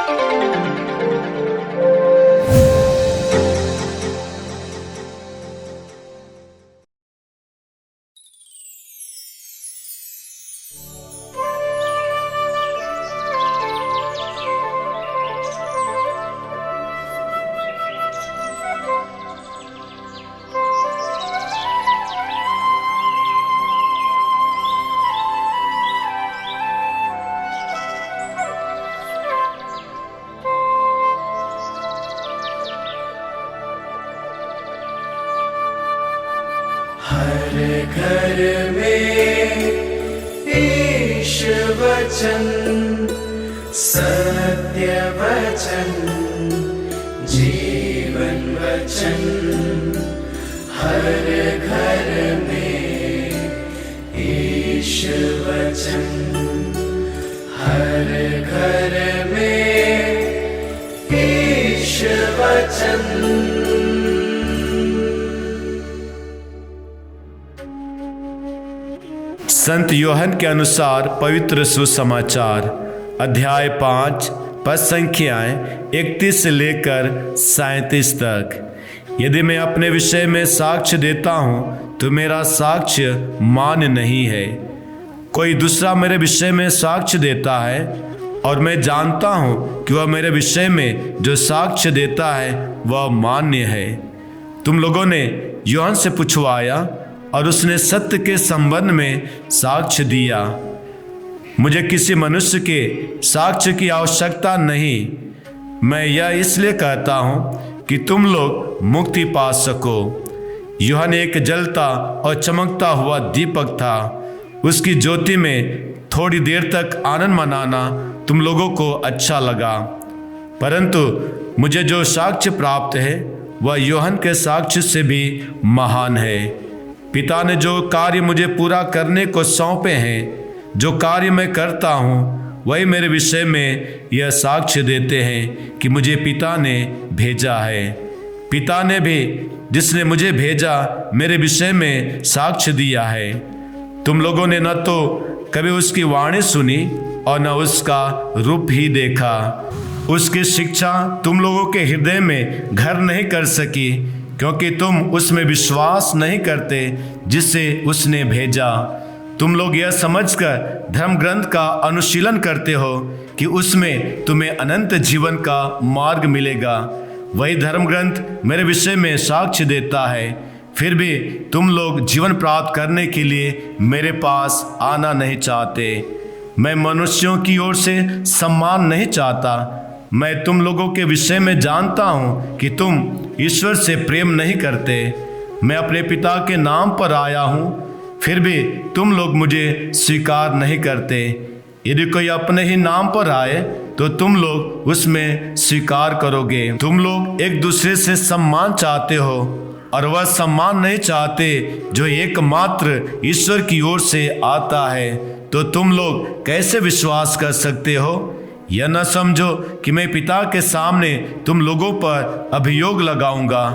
हर घर में ईश वचन, सत्य वचन, जीवन वचन। हर घर में ईश वचन, हर घर में ईश वचन। संत यूहन्ना के अनुसार पवित्र सुसमाचार अध्याय 5 पद संख्याएं 31 से लेकर 37 तक। यदि मैं अपने विषय में साक्ष्य देता हूँ तो मेरा साक्ष्य मान्य नहीं है। कोई दूसरा मेरे विषय में साक्ष्य देता है और मैं जानता हूँ कि वह मेरे विषय में जो साक्ष्य देता है वह मान्य है। तुम लोगों ने यूहन्ना से पूछवाया और उसने सत्य के संबंध में साक्ष्य दिया। मुझे किसी मनुष्य के साक्ष्य की आवश्यकता नहीं। मैं यह इसलिए कहता हूँ कि तुम लोग मुक्ति पा सको। यूहन्ना एक जलता और चमकता हुआ दीपक था। उसकी ज्योति में थोड़ी देर तक आनंद मनाना तुम लोगों को अच्छा लगा, परंतु मुझे जो साक्ष्य प्राप्त है वह यूहन्ना के साक्ष्य से भी महान है। पिता ने जो कार्य मुझे पूरा करने को सौंपे हैं, जो कार्य मैं करता हूँ, वही मेरे विषय में यह साक्ष्य देते हैं कि मुझे पिता ने भेजा है। पिता ने भी जिसने मुझे भेजा मेरे विषय में साक्ष्य दिया है। तुम लोगों ने न तो कभी उसकी वाणी सुनी और न उसका रूप ही देखा। उसकी शिक्षा तुम लोगों के हृदय में घर नहीं कर सकी, क्योंकि तुम उसमें विश्वास नहीं करते जिसे उसने भेजा। तुम लोग यह समझकर धर्म ग्रंथ का अनुशीलन करते हो कि उसमें तुम्हें अनंत जीवन का मार्ग मिलेगा। वही धर्म ग्रंथ मेरे विषय में साक्ष्य देता है। फिर भी तुम लोग जीवन प्राप्त करने के लिए मेरे पास आना नहीं चाहते। मैं मनुष्यों की ओर से सम्मान नहीं चाहता। मैं तुम लोगों के विषय में जानता हूँ कि तुम ईश्वर से प्रेम नहीं करते। मैं अपने पिता के नाम पर आया हूँ, फिर भी तुम लोग मुझे स्वीकार नहीं करते। यदि कोई अपने ही नाम पर आए तो तुम लोग उसमें स्वीकार करोगे। तुम लोग एक दूसरे से सम्मान चाहते हो और वह सम्मान नहीं चाहते जो एकमात्र ईश्वर की ओर से आता है। तो तुम लोग कैसे विश्वास कर सकते हो? यह न समझो कि मैं पिता के सामने तुम लोगों पर अभियोग लगाऊंगा।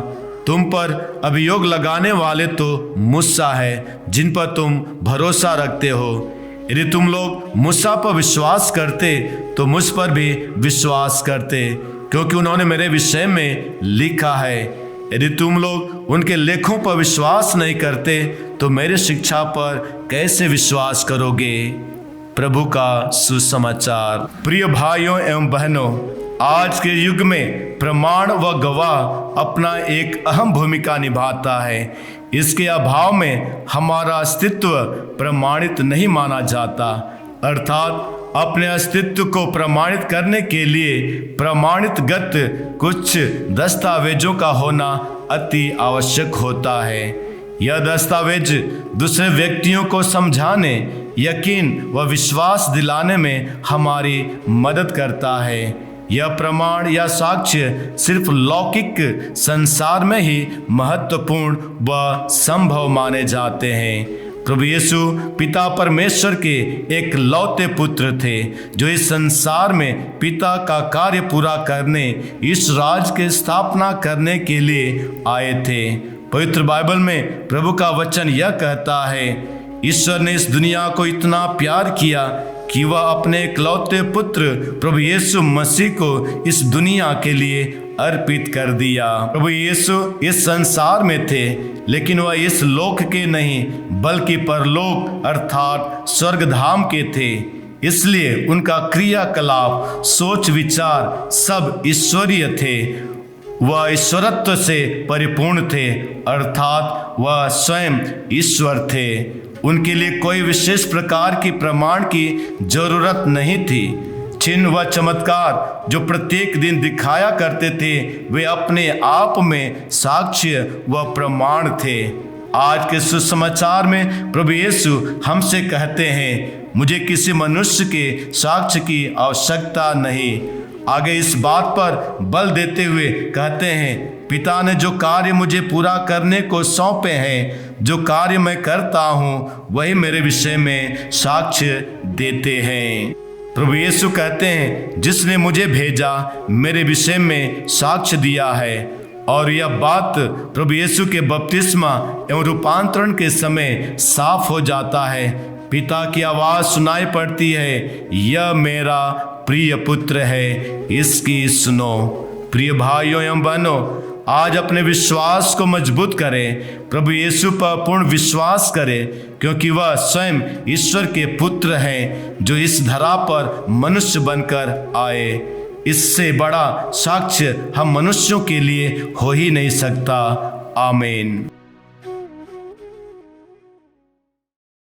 तुम पर अभियोग लगाने वाले तो मूसा है, जिन पर तुम भरोसा रखते हो। यदि तुम लोग मूसा पर विश्वास करते तो मुझ पर भी विश्वास करते, क्योंकि उन्होंने मेरे विषय में लिखा है। यदि तुम लोग उनके लेखों पर विश्वास नहीं करते तो मेरे शिक्षा पर कैसे विश्वास करोगे? प्रभु का सुसमाचार। प्रिय भाइयों एवं बहनों, आज के युग में प्रमाण व गवाह अपना एक अहम भूमिका निभाता है। इसके अभाव में हमारा अस्तित्व प्रमाणित नहीं माना जाता। अर्थात अपने अस्तित्व को प्रमाणित करने के लिए प्रमाणितगत कुछ दस्तावेजों का होना अति आवश्यक होता है। यह दस्तावेज दूसरे व्यक्तियों को समझाने, यकीन व विश्वास दिलाने में हमारी मदद करता है। यह प्रमाण या साक्ष्य सिर्फ लौकिक संसार में ही महत्वपूर्ण व संभव माने जाते हैं। प्रभु यीशु पिता परमेश्वर के एक लौते पुत्र थे, जो इस संसार में पिता का कार्य पूरा करने, इस राज की स्थापना करने के लिए आए थे। पवित्र बाइबल में प्रभु का वचन यह कहता है, ईश्वर ने इस दुनिया को इतना प्यार किया कि वह अपने इकलौते पुत्र प्रभु यीशु मसीह को इस दुनिया के लिए अर्पित कर दिया। प्रभु यीशु इस संसार में थे, लेकिन वह इस लोक के नहीं बल्कि परलोक अर्थात स्वर्गधाम के थे। इसलिए उनका क्रियाकलाप, सोच विचार सब ईश्वरीय थे। वह ईश्वरत्व से परिपूर्ण थे, अर्थात वह स्वयं ईश्वर थे। उनके लिए कोई विशेष प्रकार की प्रमाण की जरूरत नहीं थी। चिन्ह व चमत्कार जो प्रत्येक दिन दिखाया करते थे, वे अपने आप में साक्ष्य व प्रमाण थे। आज के सुसमाचार में प्रभु यीशु हमसे कहते हैं, मुझे किसी मनुष्य के साक्ष्य की आवश्यकता नहीं। आगे इस बात पर बल देते हुए कहते हैं, पिता ने जो कार्य मुझे पूरा करने को सौंपे हैं, जो कार्य मैं करता हूँ वही मेरे विषय में साक्ष्य देते हैं। प्रभु यीशु कहते हैं, जिसने मुझे भेजा मेरे विषय में साक्ष्य दिया है। और यह बात प्रभु यीशु के बपतिस्मा एवं रूपांतरण के समय साफ हो जाता है। पिता की आवाज सुनाई पड़ती है, यह मेरा प्रिय पुत्र है, इसकी सुनो। प्रिय भाइयों एवं बहनों, आज अपने विश्वास को मजबूत करें, प्रभु यीशु पर पूर्ण विश्वास करें, क्योंकि वह स्वयं ईश्वर के पुत्र हैं जो इस धरा पर मनुष्य बनकर आए। इससे बड़ा साक्ष्य हम मनुष्यों के लिए हो ही नहीं सकता। आमीन।